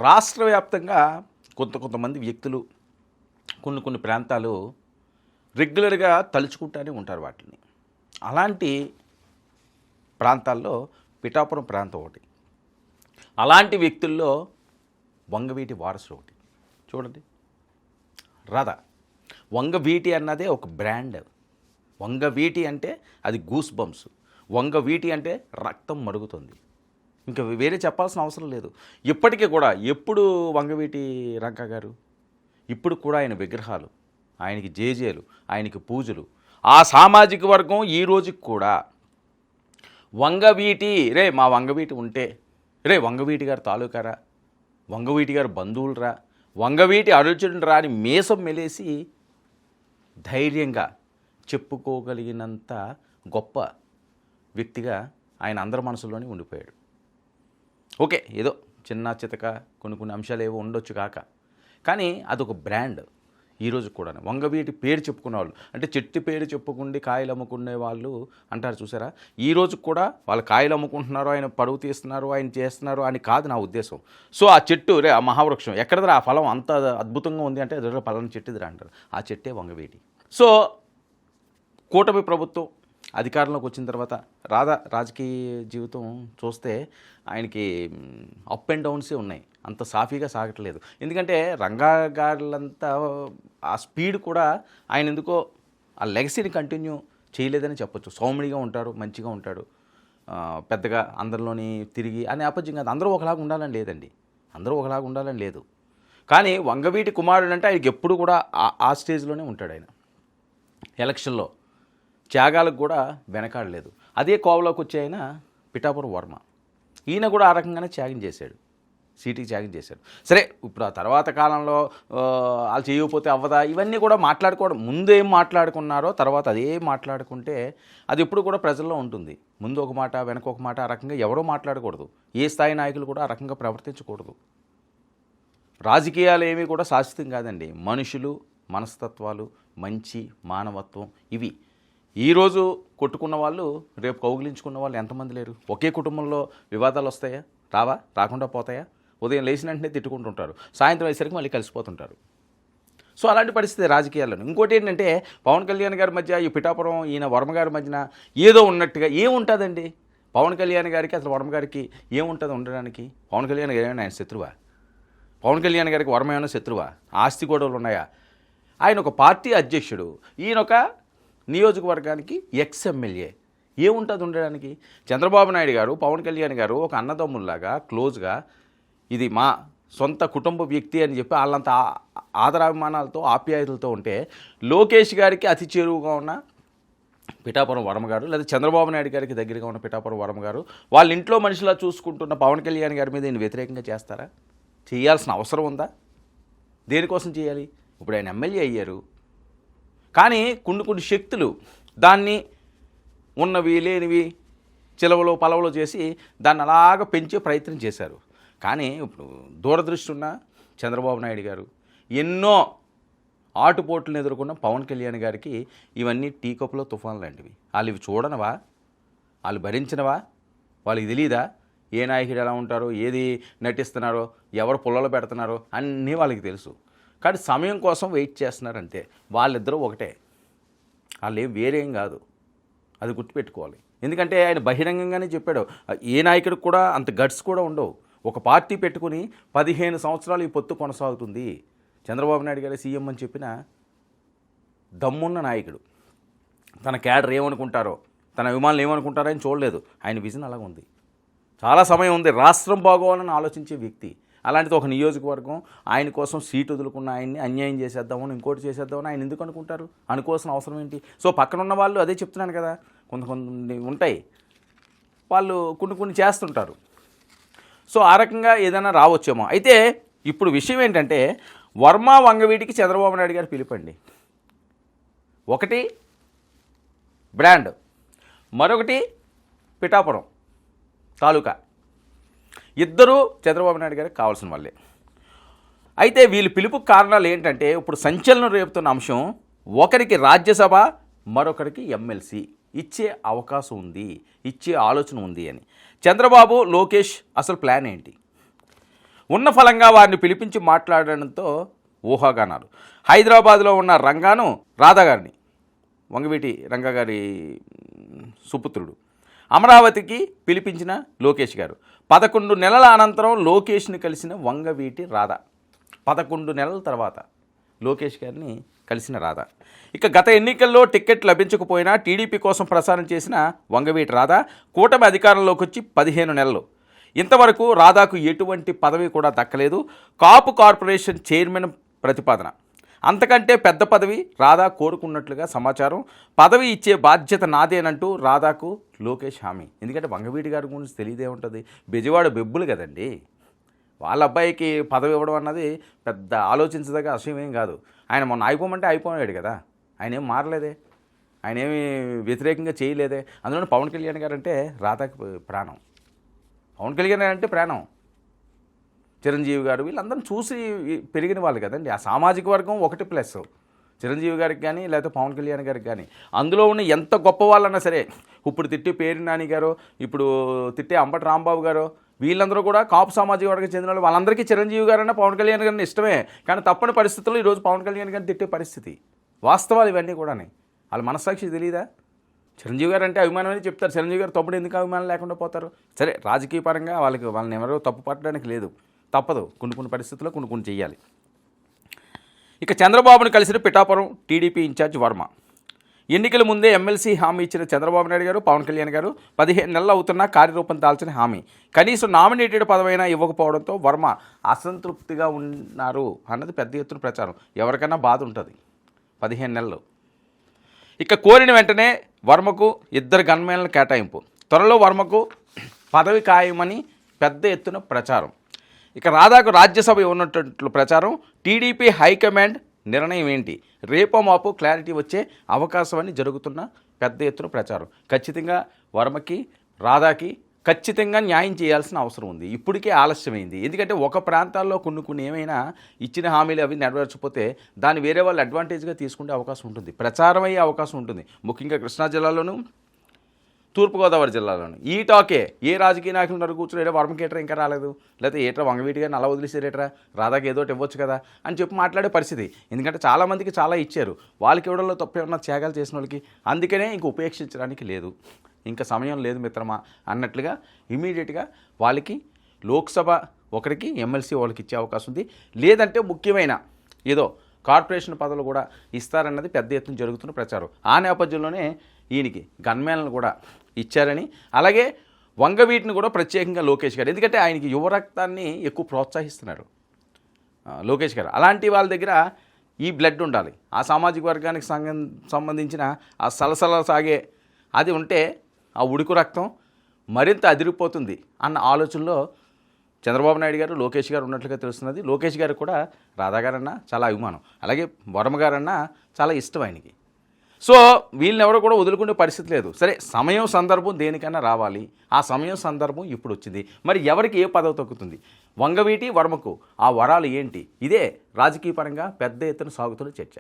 రాష్ట్ర వ్యాప్తంగా కొంతమంది వ్యక్తులు కొన్ని ప్రాంతాలు రెగ్యులర్గా తలుచుకుంటూనే ఉంటారు వాటిని. అలాంటి ప్రాంతాల్లో పిఠాపురం ప్రాంతం ఒకటి. అలాంటి వ్యక్తుల్లో వంగవీటి వారసుడు ఒకటి. చూడండి, రాధ వంగవీటి అన్నదే ఒక బ్రాండ్. వంగవీటి అంటే అది గూస్ బంప్స్. వంగవీటి అంటే రక్తం మరుగుతుంది. ఇంకా వేరే చెప్పాల్సిన అవసరం లేదు. ఇప్పటికీ కూడా ఎప్పుడు వంగవీటి రంక గారు ఇప్పుడు కూడా ఆయన విగ్రహాలు, ఆయనకి జేజేలు, ఆయనకి పూజలు. ఆ సామాజిక వర్గం ఈ రోజుకి కూడా వంగవీటి రే మా వంగవీటి ఉంటే రే వంగవీటి గారు తాలూకారా, వంగవీటి గారు బంధువులరా, వంగవీటి అరుచుడు రా అని మీసం మెలేసి ధైర్యంగా చెప్పుకోగలిగినంత గొప్ప వ్యక్తిగా ఆయన అందరి మనసులోనే ఉండిపోయాడు. ఓకే, ఏదో చిన్న చితక కొన్ని అంశాలు ఏవో ఉండొచ్చు కాక, కానీ అదొక బ్రాండ్. ఈరోజు కూడా వంగవీటి పేరు చెప్పుకునే వాళ్ళు, అంటే చెట్టు పేరు చెప్పుకుండి కాయలు అమ్ముకునే వాళ్ళు అంటారు చూసారా, ఈరోజు కూడా వాళ్ళు కాయలు అమ్ముకుంటున్నారు, ఆయన పరువు తీస్తున్నారు, ఆయన చేస్తున్నారు అని కాదు నా ఉద్దేశం. సో ఆ చెట్టు రే ఆ మహావృక్షం ఎక్కడదరా, ఆ ఫలం అంత అద్భుతంగా ఉంది అంటే ఎదురు పలానా చెట్టుదిరా అంటారు. ఆ చెట్టే వంగవీటి. సో కూటమి ప్రభుత్వం అధికారంలోకి వచ్చిన తర్వాత రాజకీయ జీవితం చూస్తే ఆయనకి అప్ అండ్ డౌన్సే ఉన్నాయి, అంత సాఫీగా సాగట్లేదు. ఎందుకంటే రంగా గారులంతా ఆ స్పీడ్ కూడా ఆయన ఎందుకో ఆ లెగసీని కంటిన్యూ చేయలేదని చెప్పొచ్చు. సౌమ్యుడిగా ఉంటారు, మంచిగా ఉంటాడు, పెద్దగా అందరిలోని తిరిగి అనే నేపథ్యం కాదు. అందరూ ఒకలాగా ఉండాలని లేదండి, అందరూ ఒకలాగా ఉండాలని లేదు. కానీ వంగవీటి కుమారుడు అంటే ఆయనకి ఎప్పుడు కూడా ఆ స్టేజ్లోనే ఉంటాడు. ఆయన ఎలక్షన్లో త్యాగాలకు కూడా వెనకాడలేదు. అదే కోవలోకి వచ్చే ఆయన పిఠాపురం వర్మ, ఈయన కూడా ఆ రకంగానే త్యాగం చేశాడు, సీటుకి త్యాగం చేశాడు. సరే, ఇప్పుడు ఆ తర్వాత కాలంలో వాళ్ళు చేయకపోతే అవ్వదా ఇవన్నీ కూడా మాట్లాడుకోవడం, ముందు ఏం మాట్లాడుకున్నారో తర్వాత అదే మాట్లాడుకుంటే అది ఎప్పుడు కూడా ప్రజల్లో ఉంటుంది. ముందు ఒక మాట వెనక ఒక మాట, ఆ రకంగా ఎవరో మాట్లాడకూడదు. ఏ స్థాయి నాయకులు కూడా ఆ రకంగా ప్రవర్తించకూడదు. రాజకీయాలు ఏమీ కూడా శాశ్వతం కాదండి. మనుషులు, మనస్తత్వాలు, మంచి మానవత్వం ఇవి. ఈరోజు కొట్టుకున్న వాళ్ళు రేపు కౌగిలించుకున్న వాళ్ళు ఎంతమంది లేరు? ఒకే కుటుంబంలో వివాదాలు వస్తాయా? రాకుండా పోతాయా? ఉదయం లేచిన వెంటనే తిట్టుకుంటుంటారు, సాయంత్రం అయ్యేసరికి మళ్ళీ కలిసిపోతుంటారు. సో అలాంటి పరిస్థితి రాజకీయాల్లో. ఇంకోటి ఏంటంటే పవన్ కళ్యాణ్ గారి మధ్య ఈ పిఠాపురం ఈయన వర్మ గారి మధ్యన ఏదో ఉన్నట్టుగా ఏముంటుందండి? పవన్ కళ్యాణ్ గారికి అసలు వర్మ గారికి ఏముంటుంది ఉండడానికి? పవన్ కళ్యాణ్ గారు ఏమైనా ఆయన శత్రువా? పవన్ కళ్యాణ్ గారికి వర్మ ఏమైనా శత్రువా? ఆస్తి గొడవలు ఉన్నాయా? ఆయన ఒక పార్టీ అధ్యక్షుడు, ఈయన ఒక నియోజకవర్గానికి ఎమ్మెల్యే. ఏముంటుంది ఉండడానికి? చంద్రబాబు నాయుడు గారు పవన్ కళ్యాణ్ గారు ఒక అన్నదమ్ముల్లాగా క్లోజ్గా ఇది మా సొంత కుటుంబ వ్యక్తి అని చెప్పి వాళ్ళంత ఆదరాభిమానాలతో ఆప్యాయతలతో ఉంటే, లోకేష్ గారికి అతి చేరువుగా ఉన్న పిఠాపురం వర్మ గారు, లేదా చంద్రబాబు నాయుడు గారికి దగ్గరగా ఉన్న పిఠాపురం వర్మ గారు వాళ్ళ ఇంట్లో మనిషిలా చూసుకుంటున్న పవన్ కళ్యాణ్ గారి మీద ఈయన వ్యతిరేకంగా చేస్తారా? చేయాల్సిన అవసరం ఉందా? దేనికోసం చేయాలి? ఇప్పుడు ఆయన ఎమ్మెల్యే అయ్యారు, కానీ కొన్ని శక్తులు దాన్ని ఉన్నవి లేనివి చిలవలో పలవలో చేసి దాన్ని అలాగ పెంచే ప్రయత్నం చేశారు. కానీ ఇప్పుడు దూరదృష్టి ఉన్న చంద్రబాబు నాయుడు గారు, ఎన్నో ఆటుపోట్లను ఎదుర్కొన్న పవన్ కళ్యాణ్ గారికి ఇవన్నీ టీ కప్పులో తుఫాన్ లాంటివి. వాళ్ళు ఇవి చూడనవా? వాళ్ళు భరించినవా? వాళ్ళకి తెలియదా ఏ నాయకుడు ఎలా ఉంటారో, ఏది నటిస్తున్నారో, ఎవరు పుల్లలో పెడుతున్నారో అన్నీ వాళ్ళకి తెలుసు. కానీ సమయం కోసం వెయిట్ చేస్తున్నారు అంతే. వాళ్ళిద్దరూ ఒకటే, వాళ్ళు ఏం వేరేం కాదు, అది గుర్తుపెట్టుకోవాలి. ఎందుకంటే ఆయన బహిరంగంగానే చెప్పాడు, ఏ నాయకుడికి కూడా అంత గట్స్ కూడా ఉండవు. ఒక పార్టీ పెట్టుకుని 15 సంవత్సరాలు ఈ పొత్తు కొనసాగుతుంది. చంద్రబాబు నాయుడు గారు సీఎం అని చెప్పిన దమ్మున్న నాయకుడు. తన క్యాడర్ ఏమనుకుంటారో, తన అభిమానులు ఏమనుకుంటారో అని చూడలేదు. ఆయన విజన్ అలాగ ఉంది. చాలా సమయం ఉంది, రాష్ట్రం బాగోవాలని ఆలోచించే వ్యక్తి. అలాంటిది ఒక నియోజకవర్గం ఆయన కోసం సీటు వదులుకున్న ఆయన్ని అన్యాయం చేసేద్దామని, ఇంకోటి చేసేద్దామని ఆయన ఎందుకు అనుకుంటారు? అనుకోవాల్సిన అవసరం ఏంటి? సో పక్కన ఉన్న వాళ్ళు, అదే చెప్తున్నాను కదా, కొన్ని ఉంటాయి, వాళ్ళు కొన్ని చేస్తుంటారు. సో ఆ రకంగా ఏదైనా రావచ్చేమో. అయితే ఇప్పుడు విషయం ఏంటంటే, వర్మ వంగవీటికి చంద్రబాబు నాయుడు గారు పిలుపండి. ఒకటి బ్రాండ్, మరొకటి పిఠాపురం తాలూకా. ఇద్దరూ చంద్రబాబు నాయుడు గారికి కావాల్సిన వాళ్ళే. అయితే వీళ్ళు పిలుపుకు కారణాలు ఏంటంటే, ఇప్పుడు సంచలనం రేపుతున్న అంశం, ఒకరికి రాజ్యసభ, మరొకరికి ఎమ్మెల్సీ ఇచ్చే అవకాశం ఉంది, ఇచ్చే ఆలోచన ఉంది అని. చంద్రబాబు లోకేష్ అసలు ప్లాన్ ఏంటి? ఉన్న ఫలంగా వారిని పిలిపించి మాట్లాడడంతో ఊహాగానాలు. హైదరాబాద్లో ఉన్న రంగాను రాధా గారిని, వంగవీటి రంగా గారి సుపుత్రుడు, అమరావతికి పిలిపించిన లోకేష్ గారు. 11 నెలల అనంతరం లోకేష్ని కలిసిన వంగవీటి రాధ. 11 నెలల తర్వాత లోకేష్ గారిని కలిసిన రాధ. ఇక గత ఎన్నికల్లో టికెట్ లభించకపోయినా టీడీపీ కోసం ప్రచారం చేసిన వంగవీటి రాధ కూటమి అధికారంలోకి వచ్చి 15 నెలలు. ఇంతవరకు రాధాకు ఎటువంటి పదవి కూడా దక్కలేదు. కాపు కార్పొరేషన్ చైర్మన్ ప్రతిపాదన, అంతకంటే పెద్ద పదవి రాధా కోరుకున్నట్లుగా సమాచారం. పదవి ఇచ్చే బాధ్యత నాదేనంటూ రాధాకు లోకేష్ హామీ. ఎందుకంటే వంగవీటి గారి గురించి తెలియదే ఉంటుంది, బెజవాడ బెబ్బులు కదండి. వాళ్ళ అబ్బాయికి పదవి ఇవ్వడం అన్నది పెద్ద ఆలోచించదగ్గ విషయం ఏం కాదు. ఆయన మొన్న అయిపోమంటే అయిపోయాడు కదా, ఆయన ఏం మారలేదే, ఆయన ఏమి వ్యతిరేకంగా చేయలేదే. అందులో పవన్ కళ్యాణ్ గారు అంటే రాధాకి ప్రాణం, పవన్ కళ్యాణ్ గారు అంటే ప్రాణం. చిరంజీవి గారు వీళ్ళందరం చూసి పెరిగిన వాళ్ళు కదండి. ఆ సామాజిక వర్గం ఒకటి ప్లస్ చిరంజీవి గారికి కానీ లేకపోతే పవన్ కళ్యాణ్ గారికి కానీ. అందులో ఉన్న ఎంత గొప్ప వాళ్ళన్నా సరే, ఇప్పుడు తిట్టే పేరు నాని గారు, ఇప్పుడు తిట్టే అంబటి రాంబాబు గారు, వీళ్ళందరూ కూడా కాపు సామాజిక వర్గం చెందిన వాళ్ళు. వాళ్ళందరికీ చిరంజీవి గారన్నా పవన్ కళ్యాణ్ గారిని ఇష్టమే. కానీ తప్పని పరిస్థితుల్లో ఈరోజు పవన్ కళ్యాణ్ గారిని తిట్టే పరిస్థితి. వాస్తవాలు ఇవన్నీ కూడా. వాళ్ళ మనస్సాక్షి తెలియదా? చిరంజీవి గారు అంటే అభిమానం అని చెప్తారు, చిరంజీవి గారు తప్పుడు ఎందుకు అభిమానం లేకుండా పోతారు? సరే, రాజకీయ పరంగా వాళ్ళని ఎవరో తప్పు పట్టడానికి లేదు, తప్పదు. కొన్ని పరిస్థితుల్లో కొన్ని చేయాలి. ఇక చంద్రబాబును కలిసిన పిఠాపురం టీడీపీ ఇన్ఛార్జ్ వర్మ. ఎన్నికల ముందే ఎమ్మెల్సీ హామీ ఇచ్చిన చంద్రబాబు నాయుడు గారు, పవన్ కళ్యాణ్ గారు 15 నెలలు అవుతున్నా కార్యరూపం దాల్చిన హామీ కనీసం నామినేటెడ్ పదవైనా ఇవ్వకపోవడంతో వర్మ అసంతృప్తిగా ఉన్నారు అన్నది పెద్ద ఎత్తున ప్రచారం. ఎవరికైనా బాధ ఉంటుంది 15 నెలలు. ఇక కోరిన వెంటనే వర్మకు 2 గన్మెన్ల కేటాయింపు. త్వరలో వర్మకు పదవి ఖాయమని పెద్ద ఎత్తున ప్రచారం. ఇక రాధాకు రాజ్యసభ ఉన్నట్లు ప్రచారం. టీడీపీ హైకమాండ్ నిర్ణయం ఏంటి? రేపో మాపు క్లారిటీ వచ్చే అవకాశం అని జరుగుతున్న పెద్ద ఎత్తున ప్రచారం. ఖచ్చితంగా వర్మకి రాధాకి ఖచ్చితంగా న్యాయం చేయాల్సిన అవసరం ఉంది. ఇప్పటికే ఆలస్యమైంది. ఎందుకంటే ఒక ప్రాంతాల్లో కొన్ని ఏమైనా ఇచ్చిన హామీలు అవి నెరవేర్చకపోతే దాన్ని వేరే వాళ్ళు అడ్వాంటేజ్గా తీసుకునే అవకాశం ఉంటుంది, ప్రచారం అయ్యే అవకాశం ఉంటుంది. ముఖ్యంగా కృష్ణా జిల్లాలోను, తూర్పుగోదావరి జిల్లాలోను ఈ టాకే. ఏ రాజకీయ నాయకులు నన్ను కూర్చుని వర్మకి ఏట్రా ఇంకా రాలేదు, లేకపోతే ఏట్రా వంగవీటి గారిని అలా వదిలేసారేట్రా, రాధాకి ఏదోటి ఇవ్వచ్చు కదా అని చెప్పి మాట్లాడే పరిస్థితి. ఎందుకంటే చాలామందికి చాలా ఇచ్చారు, వాళ్ళకి ఇవ్వడంలో తప్పే ఉన్న త్యాగాలు చేసిన వాళ్ళకి. అందుకనే ఇంక ఉపేక్షించడానికి లేదు, ఇంకా సమయం లేదు మిత్రమా అన్నట్లుగా ఇమీడియట్గా వాళ్ళకి లోక్సభ ఒకరికి, ఎమ్మెల్సీ వాళ్ళకి ఇచ్చే అవకాశం ఉంది. లేదంటే ముఖ్యమైన ఏదో కార్పొరేషన్ పదవులు కూడా ఇస్తారన్నది పెద్ద ఎత్తున జరుగుతున్న ప్రచారం. ఆ నేపథ్యంలోనే ఈయనకి గన్మెన్లను కూడా ఇచ్చారని, అలాగే వంగవీటిని కూడా ప్రత్యేకంగా లోకేష్ గారు, ఎందుకంటే ఆయనకి యువరక్తాన్ని ఎక్కువ ప్రోత్సహిస్తున్నారు లోకేష్ గారు. అలాంటి వాళ్ళ దగ్గర ఈ బ్లడ్ ఉండాలి, ఆ సామాజిక వర్గానికి సంబంధించిన ఆ సలసల సాగే అది ఉంటే ఆ ఉడుకు రక్తం మరింత అదిరిపోతుంది అన్న ఆలోచనలో చంద్రబాబు నాయుడు గారు, లోకేష్ గారు ఉన్నట్లుగా తెలుస్తున్నది. లోకేష్ గారు కూడా రాధా గారన్నా చాలా అభిమానం, అలాగే వర్మ గారన్నా చాలా ఇష్టం ఆయనకి. సో వీళ్ళని ఎవరు కూడా వదులుకునే పరిస్థితి లేదు. సరే, సమయం సందర్భం దేనికైనా రావాలి, ఆ సమయం సందర్భం ఇప్పుడు వచ్చింది. మరి ఎవరికి ఏ పదవి తగ్గుతుంది? వంగవీటి వర్మకు ఆ వరాలు ఏంటి? ఇదే రాజకీయ పరంగా పెద్ద ఎత్తున సాగుతున్న చర్చ.